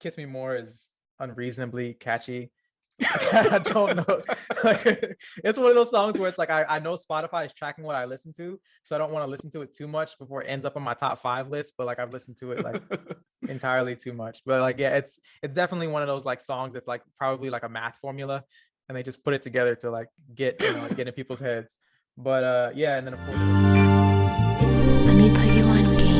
Kiss Me More is unreasonably catchy. I don't know. Like, it's one of those songs where it's like I know Spotify is tracking what I listen to, so I don't want to listen to it too much before it ends up on my top 5 list. But like I've listened to it like entirely too much. But like yeah, it's definitely one of those like songs that's like probably like a math formula, and they just put it together to like get in people's heads. But yeah, and then of course. Let me put you on game.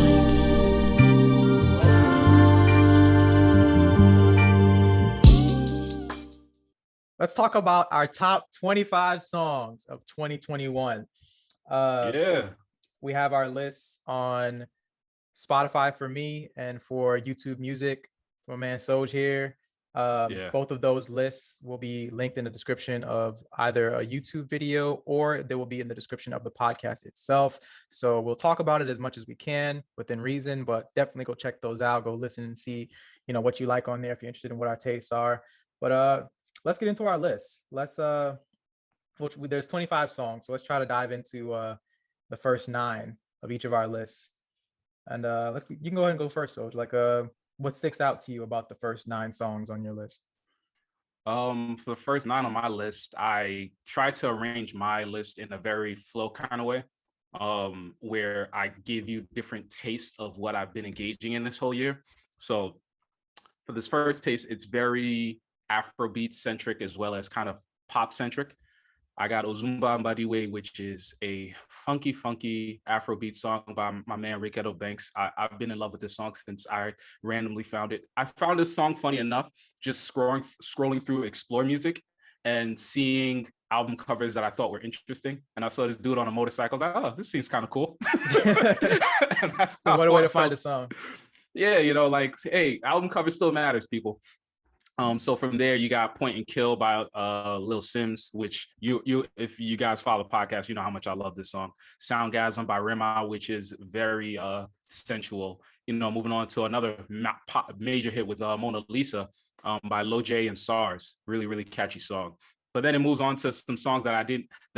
Let's talk about our top 25 songs of 2021. Yeah. We have our lists on Spotify for me and for YouTube Music for my man Soj here. Both of those lists will be linked in the description of either a YouTube video or they will be in the description of the podcast itself. So we'll talk about it as much as we can within reason, but definitely go check those out. Go listen and see, what you like on there if you're interested in what our tastes are. But let's get into our list. There's 25 songs, so let's try to dive into the first 9 of each of our lists. And you can go ahead and go first, Soj. Like what sticks out to you about the first 9 songs on your list? For the first 9 on my list, I try to arrange my list in a very flow kind of way, where I give you different tastes of what I've been engaging in this whole year. So for this first taste, it's very Afrobeat centric as well as kind of pop centric. I got Ozumba Mbadiwe, which is a funky Afrobeat song by my man Ricardo Banks. I've been in love with this song since I randomly found it. I found this song funny enough, just scrolling through Explore Music and seeing album covers that I thought were interesting. And I saw this dude on a motorcycle. I was like, oh, this seems kind of cool. And that's what a way to find a song. Yeah, like, hey, album cover still matters, people. So from there, you got Point and Kill by Lil Sims, which you if you guys follow the podcast, you know how much I love this song. Soundgasm by Rema, which is very sensual. Moving on to another major hit with Mona Lisa by Lil J and SARS. Really, really catchy song. But then it moves on to some songs that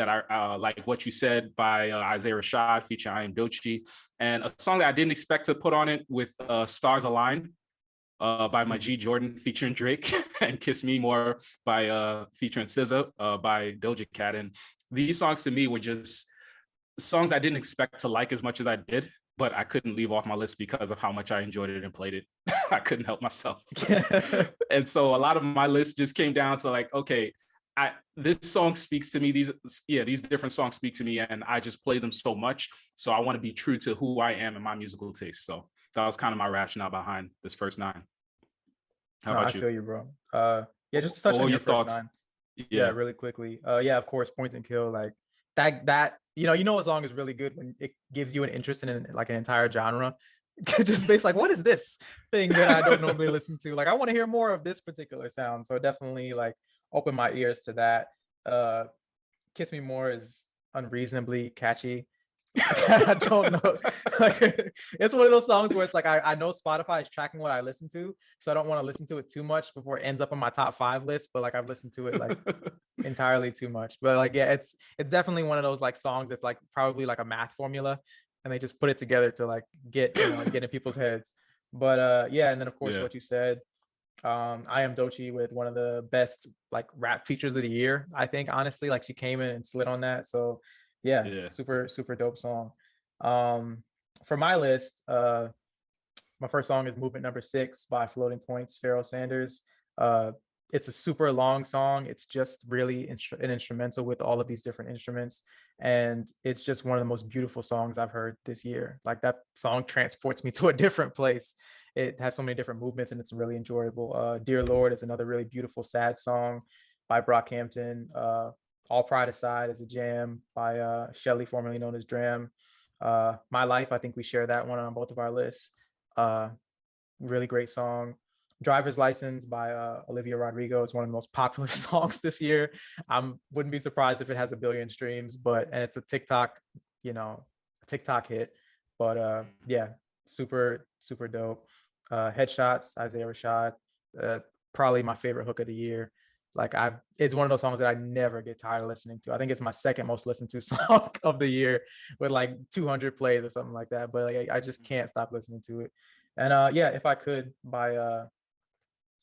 I like What You Said by Isaiah Rashad featuring Antidote, and a song that I didn't expect to put on it with Stars Align by my G Jordan featuring Drake, and Kiss Me More by featuring SZA by Doja Cat. And these songs to me were just songs I didn't expect to like as much as I did, but I couldn't leave off my list because of how much I enjoyed it and played it. I couldn't help myself. And so a lot of my list just came down to like, okay, this song speaks to me. These different songs speak to me, and I just play them so much. So I want to be true to who I am and my musical taste. So that was kind of my rationale behind this first 9. How about you? I feel you, bro. Yeah, just to touch on your first thoughts. 9. Yeah, really quickly. Yeah, of course, Point and Kill, like that. A song is really good when it gives you an interest in like an entire genre. Just based like, what is this thing that I don't normally listen to? Like, I want to hear more of this particular sound. So definitely like open my ears to that. Kiss Me More is unreasonably catchy. I don't know. Like, it's one of those songs where it's like I know Spotify is tracking what I listen to, so I don't want to listen to it too much before it ends up on my top 5 list. But like I've listened to it like entirely too much. But like yeah, it's definitely one of those like songs that's like probably like a math formula, and they just put it together to like get in people's heads. But yeah, and then of course What You Said. I Am Doechii with one of the best like rap features of the year, I think, honestly. Like she came in and slid on that. So yeah. Super dope song. For my list, my first song is Movement Number 6 by Floating Points, Pharoah Sanders. It's a super long song. It's just really an instrumental with all of these different instruments, and it's just one of the most beautiful songs I've heard this year. Like that song transports me to a different place. It has so many different movements, and it's really enjoyable. Dear Lord is another really beautiful sad song by Brockhampton. All Pride Aside is a jam by Shelly, formerly known as Dram. My Life, I think we share that one on both of our lists. Really great song. Driver's License by Olivia Rodrigo is one of the most popular songs this year. Wouldn't be surprised if it has 1 billion streams, and it's a TikTok hit. But yeah, super dope. Headshots, Isaiah Rashad, probably my favorite hook of the year. Like it's one of those songs that I never get tired of listening to. I think it's my second most listened to song of the year with like 200 plays or something like that. But like, I just can't stop listening to it. And yeah, If I Could by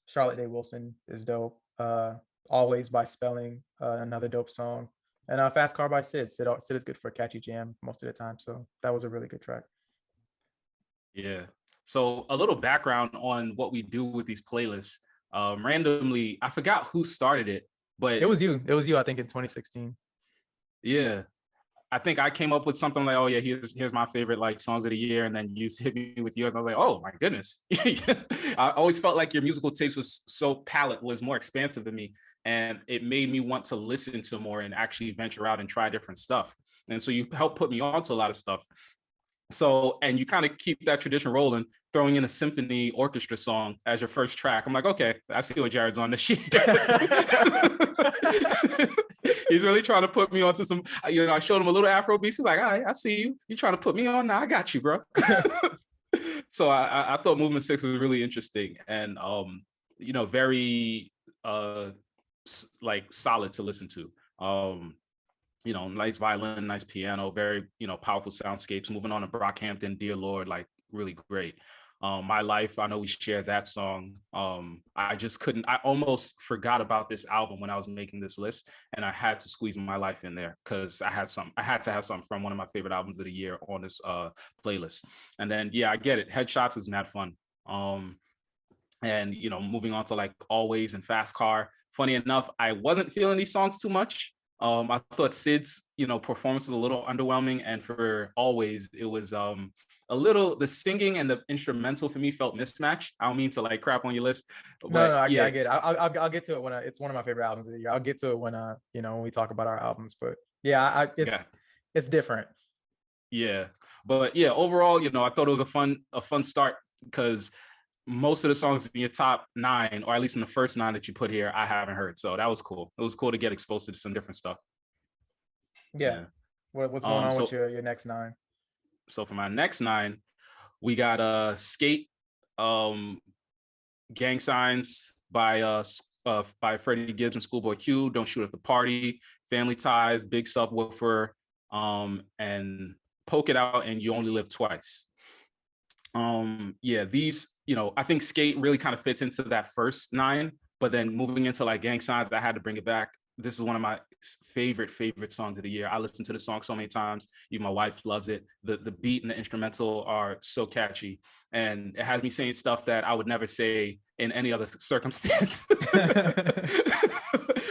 Charlotte Day Wilson is dope. Always by Spelling, another dope song. And Fast Car by Sid. Sid is good for a catchy jam most of the time. So that was a really good track. Yeah. So a little background on what we do with these playlists. Randomly, I forgot who started it, but It was you. It was you, I think, in 2016. yeah, I think I came up with something like, oh yeah, here's my favorite like songs of the year, and then you hit me with yours. And I was like, oh my goodness. I always felt like your musical taste was more expansive than me, and it made me want to listen to more and actually venture out and try different stuff. And so you helped put me on to a lot of stuff. So, and you kind of keep that tradition rolling, throwing in a symphony orchestra song as your first track. I'm like, okay, I see what Jared's on this shit. He's really trying to put me onto some, I showed him a little Afro beat. He's like, all right, I see you. You're trying to put me on now. I got you, bro. So I thought Movement 6 was really interesting and, very like solid to listen to. Nice violin, nice piano, very, powerful soundscapes. Moving on to Brockhampton, Dear Lord, like really great. My Life, I know we shared that song. I almost forgot about this album when I was making this list, and I had to squeeze My Life in there because I had to have something from one of my favorite albums of the year on this playlist. And then, yeah, I get it. Headshots is mad fun. And, moving on to like Always and Fast Car. Funny enough, I wasn't feeling these songs too much. I thought Sid's, performance was a little underwhelming, and for Always, it was the singing and the instrumental for me felt mismatched. I don't mean to like crap on your list, but No, I yeah, get it. I'll get to it when it's one of my favorite albums of the year. I'll get to it when when we talk about our albums. But yeah, it's different. Yeah, but yeah, overall, I thought it was a fun start because most of the songs in your top 9, or at least in the first 9 that you put here, I haven't heard. So that was cool. It was cool to get exposed to some different stuff. Yeah. What's going on with your next 9? So for my next 9, we got Skate, Gang Signs by Freddie Gibbs and Schoolboy Q, Don't Shoot at the Party, Family Ties, Big Subwoofer, and Poke It Out, and You Only Live Twice. These, I think Skate really kind of fits into that first 9, but then moving into like Gang Signs, I had to bring it back. This is one of my favorite songs of the year. I listened to the song so many times. Even my wife loves it. The beat and the instrumental are so catchy, and it has me saying stuff that I would never say in any other circumstance.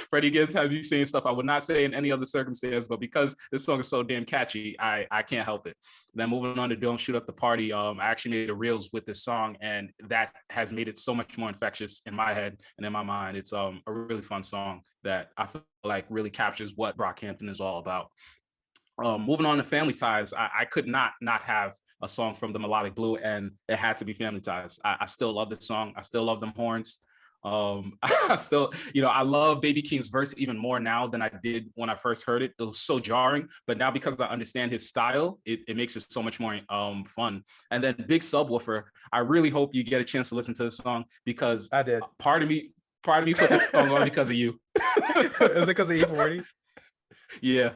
Freddie Gibbs has me saying stuff I would not say in any other circumstance, but because this song is so damn catchy, I can't help it. Then moving on to Don't Shoot Up the Party, I actually made a reels with this song, and that has made it so much more infectious in my head and in my mind. It's a really fun song that I feel like really captures what Brockhampton is all about. Moving on to Family Ties, I could not have a song from the Melodic Blue, and it had to be Family Ties. I still love this song. I still love them horns. I still, I love Baby Keem's verse even more now than I did when I first heard it. It was so jarring, but now because I understand his style, it makes it so much more fun. And then Big Subwoofer, I really hope you get a chance to listen to this song because I did. Part of me put this song on because of you. Is it because of E40s? Yeah.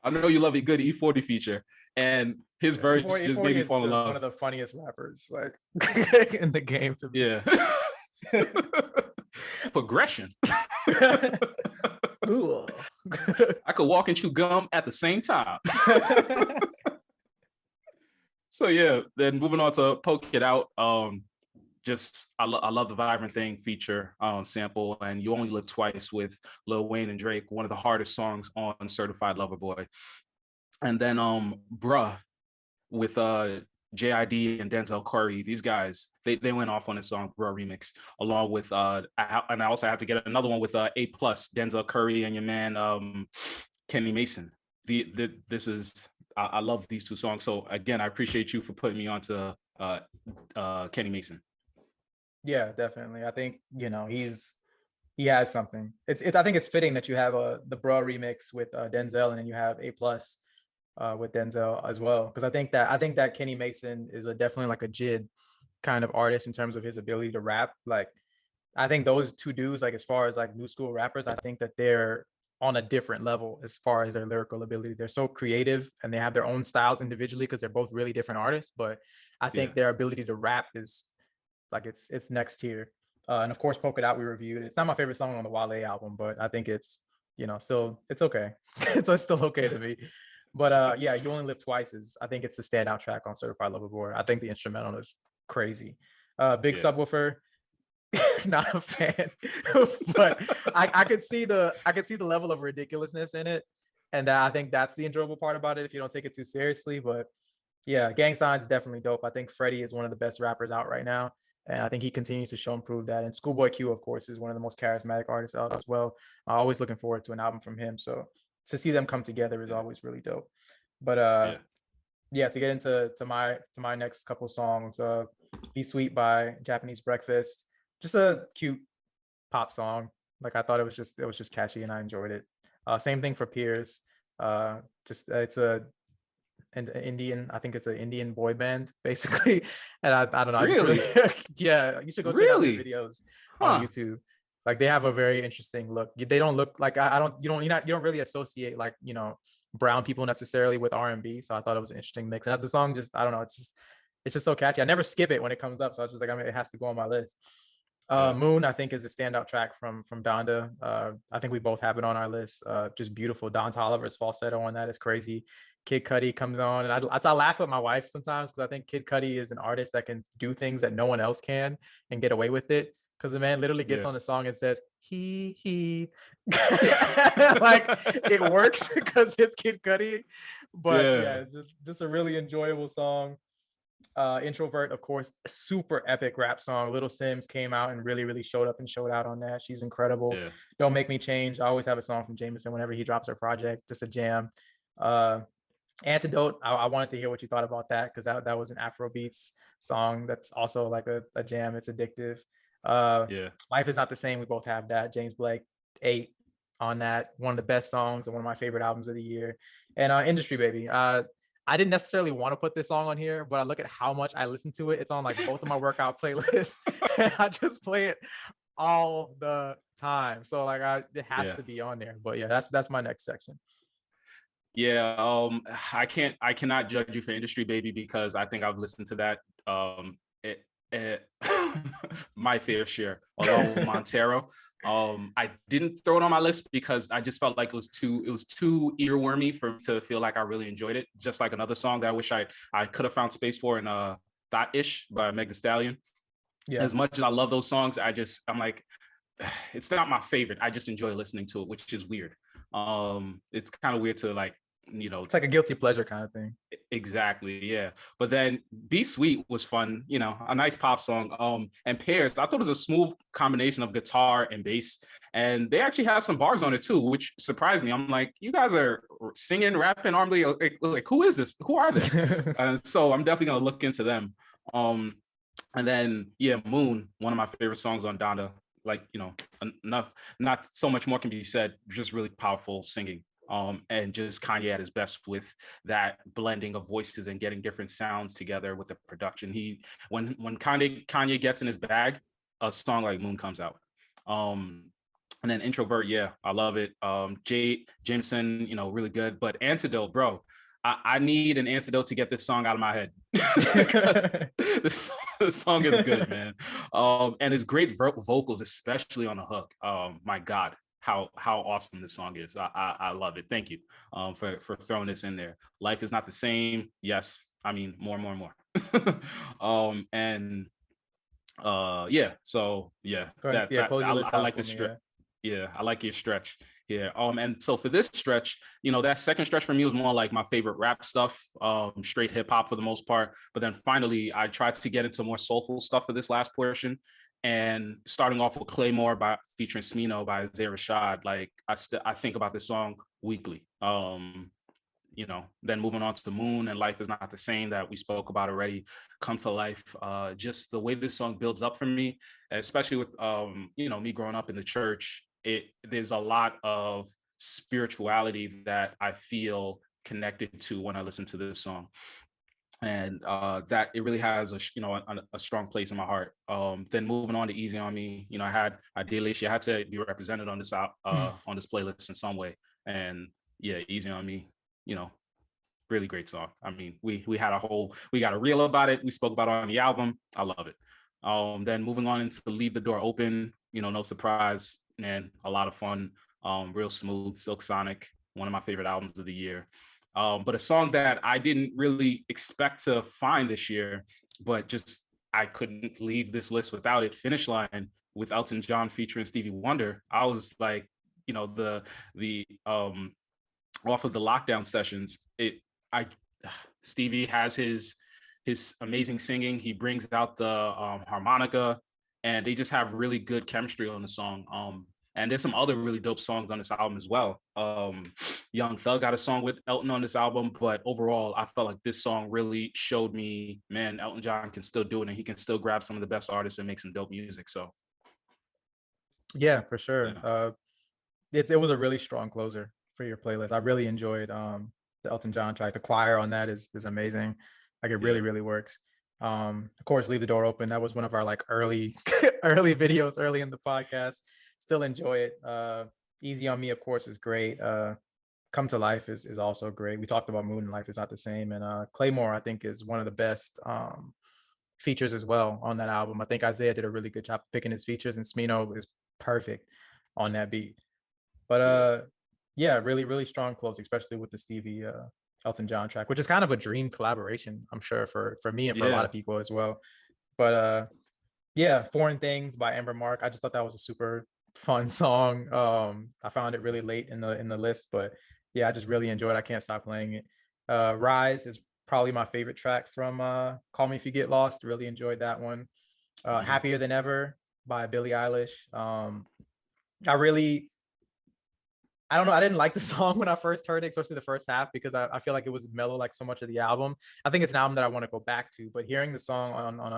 I know you love a good E40 feature, and his verse just made me fall in love. One of the funniest rappers like in the game to me. Yeah. Progression. I could walk and chew gum at the same time. So yeah, then moving on to Poke It Out. I love the Vibrant Thing feature sample, and You Only Live Twice with Lil Wayne and Drake, one of the hardest songs on Certified Lover Boy. And then Bruh with JID and Denzel Curry. These guys, they went off on this song, Bruh remix, along with and I also have to get another one with A+, Denzel Curry and your man Kenny Mason. I love these 2 songs. So again, I appreciate you for putting me onto Kenny Mason. Yeah, definitely. I think he has something. I think it's fitting that you have the Bruh remix with Denzel, and then you have A+ with Denzel as well, because I think that Kenny Mason is definitely like a JID kind of artist in terms of his ability to rap. Like, I think those 2 dudes, like as far as like new school rappers, I think that they're on a different level as far as their lyrical ability. They're so creative and they have their own styles individually because they're both really different artists, but I think their ability to rap is like it's next tier. And of course, Polka Dot we reviewed. It's not my favorite song on the Wale album, but I think it's, still it's okay. It's still okay to me. But yeah, You Only Live Twice is, I think it's the standout track on Certified Lover Boy. I think the instrumental is crazy. Big Yeah. Subwoofer, not a fan, but I could see the level of ridiculousness in it, and I think that's the enjoyable part about it if you don't take it too seriously. But yeah, Gang Sign's definitely dope. I think Freddie is one of the best rappers out right now, and I think he continues to show and prove that. And Schoolboy Q, of course, is one of the most charismatic artists out as well. Always looking forward to an album from him. So to see them come together is Yeah. always really dope. But Yeah. yeah, to get into my next couple songs, Be Sweet by Japanese Breakfast, just a cute pop song. Like I thought it was just catchy and I enjoyed it. Same thing for Peers. Just it's an Indian, I think it's an Indian boy band basically. And I don't know, I just Really? really yeah, you should go check out their Really? videos on Huh. YouTube. Like they have a very interesting look. They don't look like I don't you don't really associate like, brown people necessarily with R&B. So I thought it was an interesting mix. And the song just, I don't know, it's just so catchy. I never skip it when it comes up. So I was just like, I mean, it has to go on my list. Yeah. Moon, I think, is a standout track from Donda. I think we both have it on our list. Just beautiful. Don Toliver's falsetto on that is crazy. Kid Cudi comes on, and I laugh with my wife sometimes because I think Kid Cudi is an artist that can do things that no one else can and get away with it. Because the man literally gets Yeah. on the song and says he, like it works because it's Kid Cudi. But yeah, it's just a really enjoyable song. Introvert, of course, super epic rap song. Little Sims came out and really showed up and showed out on that. She's incredible. Yeah. Don't Make Me Change, I always have a song from Jameson whenever he drops her project, just a jam. Antidote, I wanted to hear what you thought about that because that was an Afrobeats song that's also like a jam. It's addictive. Yeah. Life Is Not the Same, we both have that. James Blake 8 on that, one of the best songs and one of my favorite albums of the year. And Industry Baby, I didn't necessarily want to put this song on here, but I look at how much I listen to it. It's on like both of my workout playlists, and I just play it all the time. So like it has to be on there. But yeah, that's my next section. Yeah, I cannot judge you for Industry Baby because I think I've listened to that my fair share along with Montero. I didn't throw it on my list because I just felt like it was too earwormy to feel like I really enjoyed it. Just like another song that I wish I could have found space for in Thot-ish by Meg Thee Stallion. Yeah. As much as I love those songs, I'm like, it's not my favorite. I just enjoy listening to it, which is weird. It's kind of weird to like, it's like a guilty pleasure kind of thing. Exactly, yeah. But then Be Sweet was fun, a nice pop song. And Pairs, I thought it was a smooth combination of guitar and bass, and they actually had some bars on it too, which surprised me. I'm like, you guys are singing, rapping, armly, like who is this? Who are they? So I'm definitely gonna look into them. And then yeah, Moon, one of my favorite songs on Donda. Like, enough, not so much more can be said. Just really powerful singing. And just Kanye at his best with that blending of voices and getting different sounds together with the production. When Kanye gets in his bag, a song like Moon comes out. And then Introvert, yeah, I love it. Jameson, really good. But Antidote, bro, I need an antidote to get this song out of my head. this song is good, man. And it's great vocals, especially on the hook. My God. How awesome this song is. I love it. Thank you for throwing this in there. Life Is Not the Same. Yes. I mean, more. Yeah. So yeah, I like this stretch. Yeah, I like your stretch here. And so for this stretch, that second stretch for me was more like my favorite rap stuff, straight hip hop for the most part. But then finally, I tried to get into more soulful stuff for this last portion. And starting off with Claymore featuring Smino by Isaiah Rashad, like I think about this song weekly. Then moving on to The Moon and Life Is Not the Same that we spoke about already, Come to Life. Just the way this song builds up for me, especially with me growing up in the church, there's a lot of spirituality that I feel connected to when I listen to this song. And that it really has a strong place in my heart. Then moving on to Easy on Me, ideally she had to be represented on this on this playlist in some way. And yeah, Easy on Me, really great song. I mean, we got a reel about it. We spoke about it on the album. I love it. Then moving on into Leave the Door Open, no surprise, man, a lot of fun, real smooth, Silk Sonic, one of my favorite albums of the year. But a song that I didn't really expect to find this year, but just I couldn't leave this list without it, Finish Line with Elton John featuring Stevie Wonder. I was like, the off of the lockdown sessions, I Stevie has his amazing singing. He brings out the harmonica, and they just have really good chemistry on the song. And there's some other really dope songs on this album as well. Young Thug got a song with Elton on this album, but overall, I felt like this song really showed me, man, Elton John can still do it, and he can still grab some of the best artists and make some dope music. So, Yeah, for sure. yeah. It was a really strong closer for your playlist. I really enjoyed the Elton John track. The choir on that is amazing. Like it really, Yeah. really works. Of course, Leave the Door Open. That was one of our like early early videos early in the podcast. Still enjoy it. Easy on Me, of course, is great. Come to Life is also great. We talked about Moon and Life is Not the Same. And Claymore, I think, is one of the best features as well on that album. I think Isaiah did a really good job picking his features, and Smino is perfect on that beat. But yeah, really, really strong close, especially with the Stevie Elton John track, which is kind of a dream collaboration, I'm sure, for me and for a lot Yeah. of people as well. But yeah, Foreign Things by Amber Mark. I just thought that was a super fun song. I found it really late in the list, but yeah, I just really enjoyed it. I can't stop playing it. Rise is probably my favorite track from Call Me If You Get Lost. Really enjoyed that one. Happier Than Ever by Billie Eilish. I really, I don't know. I didn't like the song when I first heard it, especially the first half, because I feel like it was mellow like so much of the album. I think it's an album that I want to go back to, but hearing the song on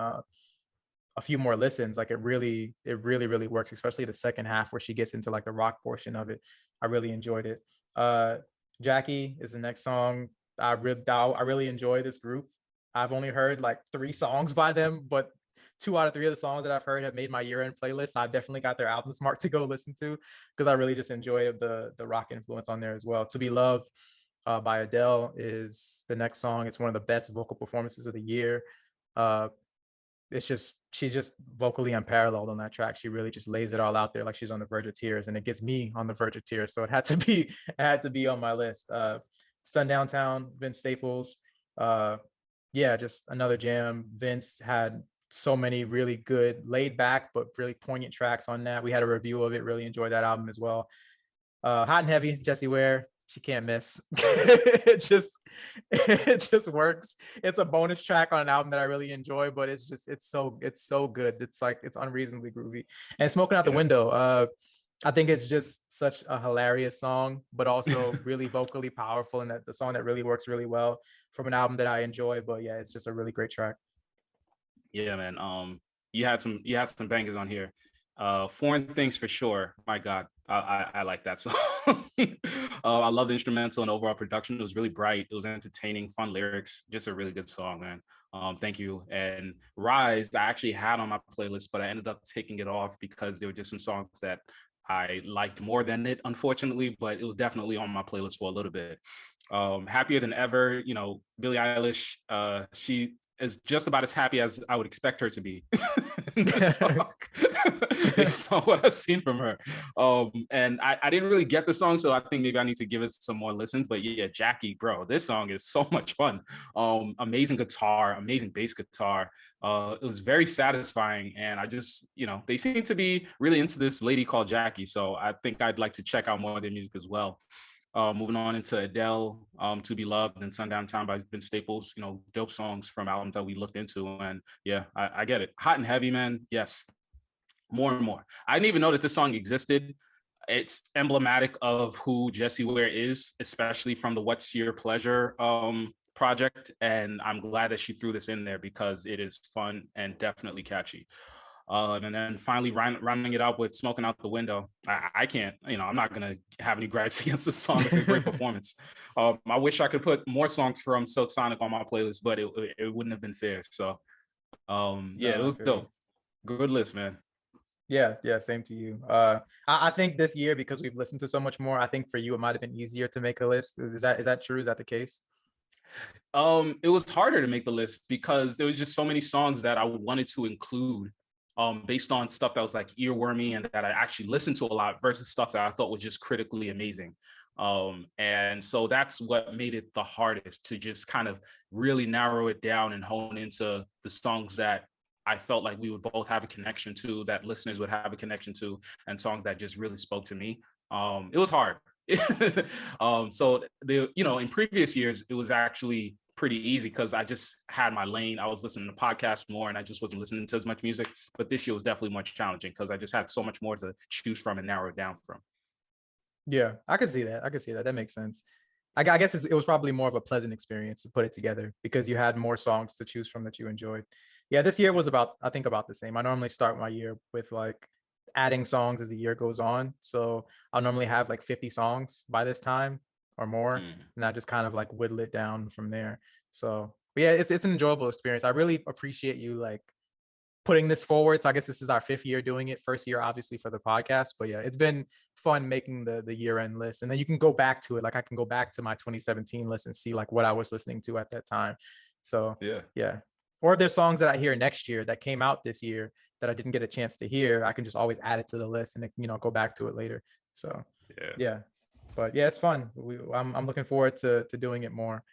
a few more listens, like it really, really works, especially the second half where she gets into like the rock portion of it. I really enjoyed it. Jackie is the next song. I really enjoy this group. I've only heard like 3 songs by them, but 2 out of 3 of the songs that I've heard have made my year-end playlist. So I've definitely got their albums marked to go listen to, because I really just enjoy the rock influence on there as well. To Be Loved by Adele is the next song. It's one of the best vocal performances of the year. It's just, she's just vocally unparalleled on that track. She really just lays it all out there like she's on the verge of tears, and it gets me on the verge of tears. So it had to be on my list. Sundown Town, Vince Staples. Yeah, just another jam. Vince had so many really good, laid back but really poignant tracks on that. We had a review of it. Really enjoyed that album as well. Hot and Heavy, Jessie Ware. She can't miss. It just works. It's a bonus track on an album that I really enjoy, but it's so good. It's like, it's unreasonably groovy. And Smoking Out the Yeah. Window. I think it's just such a hilarious song, but also really vocally powerful, and that the song that really works really well from an album that I enjoy. But yeah, it's just a really great track. Yeah, man. You had some bangers on here. Foreign Things for sure. My God, I like that song. I love the instrumental and overall production. It was really bright. It was entertaining, fun lyrics. Just a really good song, man. Thank you. And Rise, I actually had on my playlist, but I ended up taking it off because there were just some songs that I liked more than it, unfortunately. But it was definitely on my playlist for a little bit. Happier Than Ever. Billie Eilish. She is just about as happy as I would expect her to be in this song, based on what I've seen from her. And I didn't really get the song, so I think maybe I need to give it some more listens. But yeah, Jackie, bro, this song is so much fun. Amazing guitar, amazing bass guitar. It was very satisfying, and I just, they seem to be really into this lady called Jackie. So I think I'd like to check out more of their music as well. Moving on into Adele, To Be Loved, and Sundown Town by Vince Staples, dope songs from albums that we looked into. And yeah, I get it. Hot and Heavy, man. Yes. More and more. I didn't even know that this song existed. It's emblematic of who Jessie Ware is, especially from the What's Your Pleasure project. And I'm glad that she threw this in there because it is fun and definitely catchy. And then finally rounding it out with Smoking Out the Window. I can't, I'm not going to have any gripes against this song. It's a great performance. I wish I could put more songs from Silk Sonic on my playlist, but it wouldn't have been fair. So yeah, it was dope. Good list, man. Yeah, same to you. I think this year, because we've listened to so much more, I think for you it might have been easier to make a list. Is that true? Is that the case? It was harder to make the list because there was just so many songs that I wanted to include, based on stuff that was like earwormy and that I actually listened to a lot versus stuff that I thought was just critically amazing. And so that's what made it the hardest to just kind of really narrow it down and hone into the songs that I felt like we would both have a connection to, that listeners would have a connection to, and songs that just really spoke to me. It was hard. So in previous years, it was actually pretty easy because I just had my lane. I was listening to podcasts more and I just wasn't listening to as much music. But this year was definitely much challenging because I just had so much more to choose from and narrow it down from. Yeah, I could see that. I could see that. That makes sense. I guess it was probably more of a pleasant experience to put it together because you had more songs to choose from that you enjoyed. Yeah, this year was I think about the same. I normally start my year with like adding songs as the year goes on. So I'll normally have like 50 songs by this time or more. And I just kind of like whittle it down from there. So but yeah, it's an enjoyable experience. I really appreciate you like putting this forward. So I guess this is our 5th year doing it. First year, obviously, for the podcast. But yeah, it's been fun making the year-end list. And then you can go back to it. Like I can go back to my 2017 list and see like what I was listening to at that time. So yeah. Or if there's songs that I hear next year that came out this year that I didn't get a chance to hear, I can just always add it to the list and go back to it later. So yeah. But yeah, it's fun. I'm looking forward to doing it more.